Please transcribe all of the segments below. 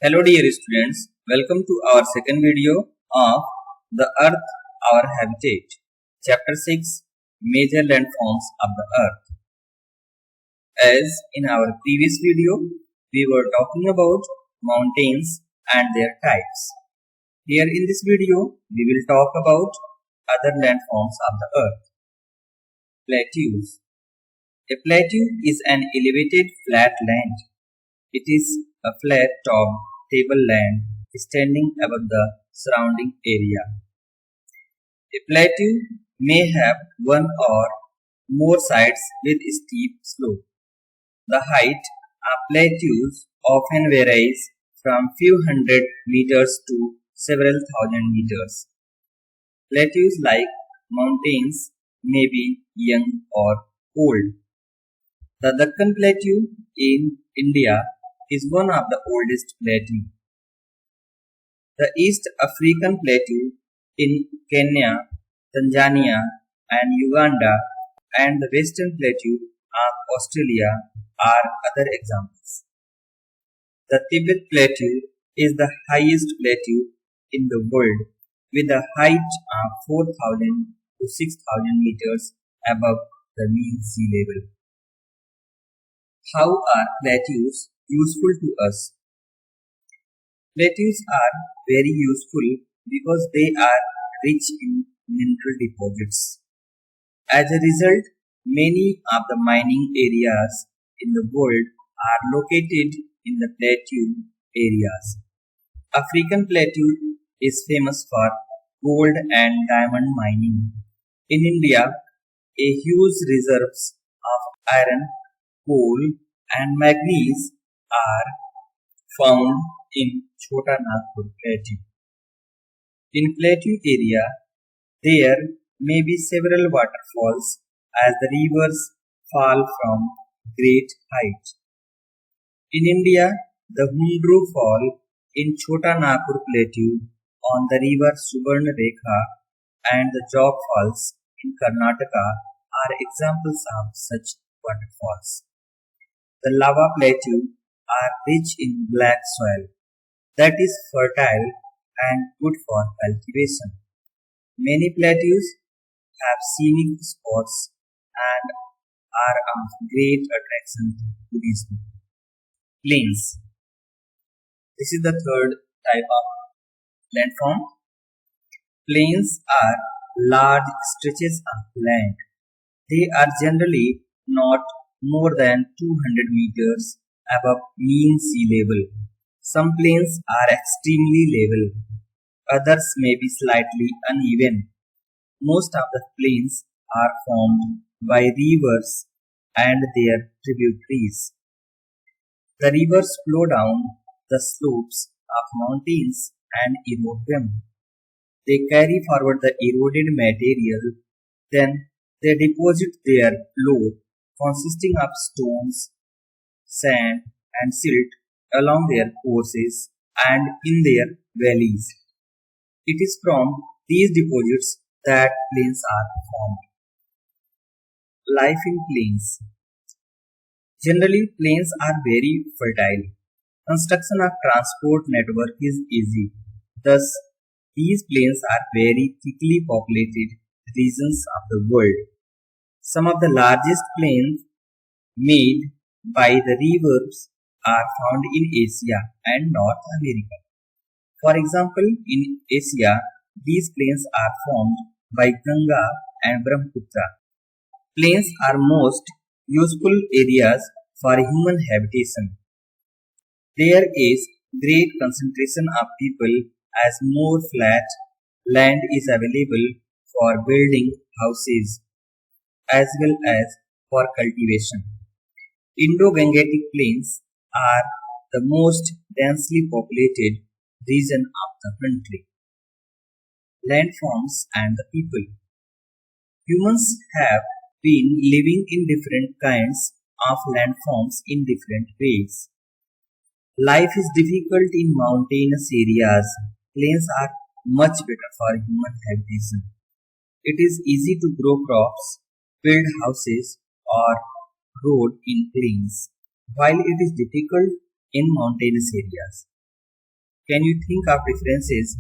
Hello dear students, welcome to our second video of The Earth, Our Habitat, Chapter 6, Major Landforms of the Earth. As in our previous video, we were talking about mountains and their types. Here in this video, we will talk about other landforms of the Earth. Plateaus. A plateau is an elevated flat land. It is a flat-topped tableland standing above the surrounding area. A plateau may have one or more sides with steep slope. The height of plateaus often varies from few hundred meters to several thousand meters. Plateaus, like mountains, may be young or old. The Deccan Plateau in India is one of the oldest plateaus. The East African Plateau in Kenya, Tanzania and Uganda and the Western Plateau of Australia are other examples. The Tibet Plateau is the highest plateau in the world with a height of 4,000 to 6,000 meters above the mean sea level. How are plateaus useful to us? Plateaus are very useful because they are rich in mineral deposits. As a result, many of the mining areas in the world are located in the plateau areas. African Plateau is famous for gold and diamond mining. In India, a huge reserves of iron, coal and manganese are found in Chota Nagpur Plateau. In plateau area, there may be several waterfalls as the rivers fall from great height. In India, the Hundru Fall in Chota Nagpur Plateau on the river Subarnarekha and the Jog Falls in Karnataka are examples of such waterfalls. The lava plateau are rich in black soil that is fertile and good for cultivation. Many plateaus have scenic spots and are of great attraction to tourism. Plains. This is the third type of landform. Plains are large stretches of land. They are generally not more than 200 meters above mean sea level. Some plains are extremely level. Others may be slightly uneven. Most of the plains are formed by rivers and their tributaries. The rivers flow down the slopes of mountains and erode them. They carry forward the eroded material, then they deposit their load consisting of stones, sand and silt along their courses and in their valleys. It is from these deposits that plains are formed. Life in plains. Generally, plains are very fertile. Construction of transport network is easy. Thus, these plains are very thickly populated regions of the world. Some of the largest plains made by the rivers are found in Asia and North America. For example, in Asia, these plains are formed by Ganga and Brahmaputra. Plains are most useful areas for human habitation. There is great concentration of people as more flat land is available for building houses as well as for cultivation. Indo-Gangetic plains are the most densely populated region of the country. Landforms and the people. Humans have been living in different kinds of landforms in different ways. Life is difficult in mountainous areas. Plains are much better for human habitation. It is easy to grow crops, build houses or road in plains, while it is difficult in mountainous areas. Can you think of differences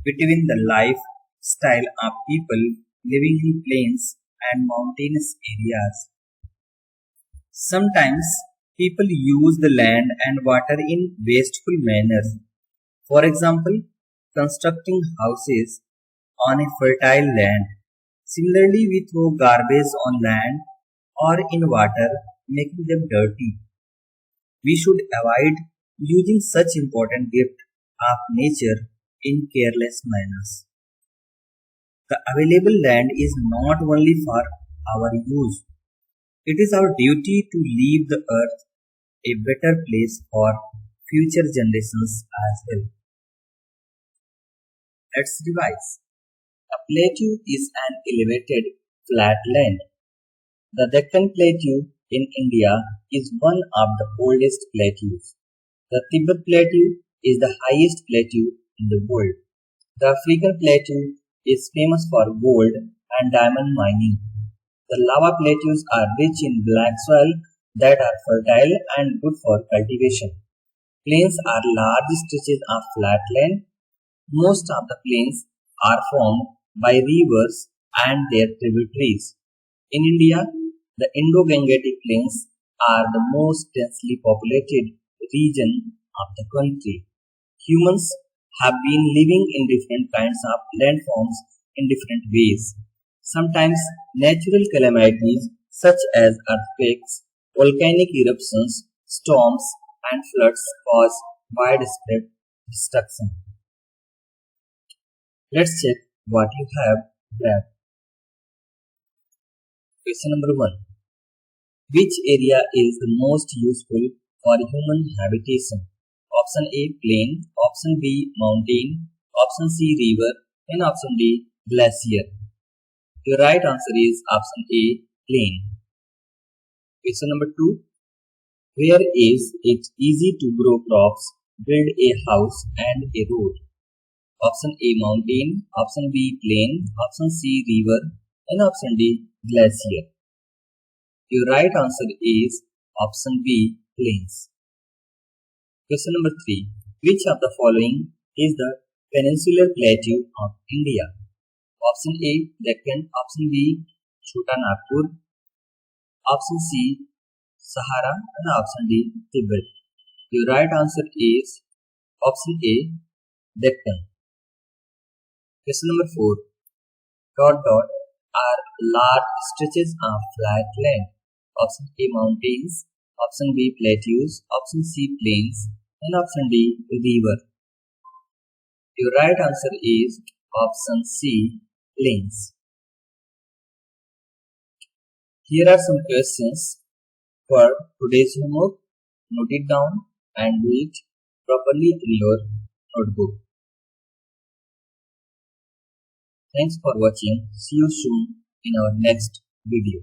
between the lifestyle of people living in plains and mountainous areas? Sometimes people use the land and water in wasteful manners. For example, constructing houses on a fertile land. Similarly, we throw garbage on land or in water, making them dirty. We should avoid using such important gift of nature in careless manners. The available land is not only for our use, it is our duty to leave the earth a better place for future generations as well. Let's revise. A plateau is an elevated flat land. The Deccan Plateau in India is one of the oldest plateaus. The Tibet Plateau is the highest plateau in the world. The African Plateau is famous for gold and diamond mining. The lava plateaus are rich in black soil that are fertile and good for cultivation. Plains are large stretches of flat land. Most of the plains are formed by rivers and their tributaries. In India, the Indo-Gangetic plains are the most densely populated region of the country. Humans have been living in different kinds of landforms in different ways. Sometimes natural calamities such as earthquakes, volcanic eruptions, storms, and floods cause widespread destruction. Let's check what you have grabbed. Question number 1. Which area is the most useful for human habitation? Option A, plain. Option B, mountain. Option C, river. And option D, glacier. The right answer is option A, plain. Question number 2. Where is it easy to grow crops, build a house and a road? Option A, mountain. Option B, plain. Option C, river. And option D, glacier. Your right answer is option B, plains. Question number 3. Which of the following is the peninsular plateau of India? Option A, Deccan. Option B, Chota Nagpur. Option C, Sahara. And option D, Tibet. Your right answer is option A, Deccan. Question number 4. Are large stretches of flat land. Option A, mountains. Option B, plateaus. Option C, plains. And option D, river. Your right answer is option C, plains. Here are some questions for today's homework. Note it down and do it properly in your notebook. Thanks for watching. See you soon in our next video.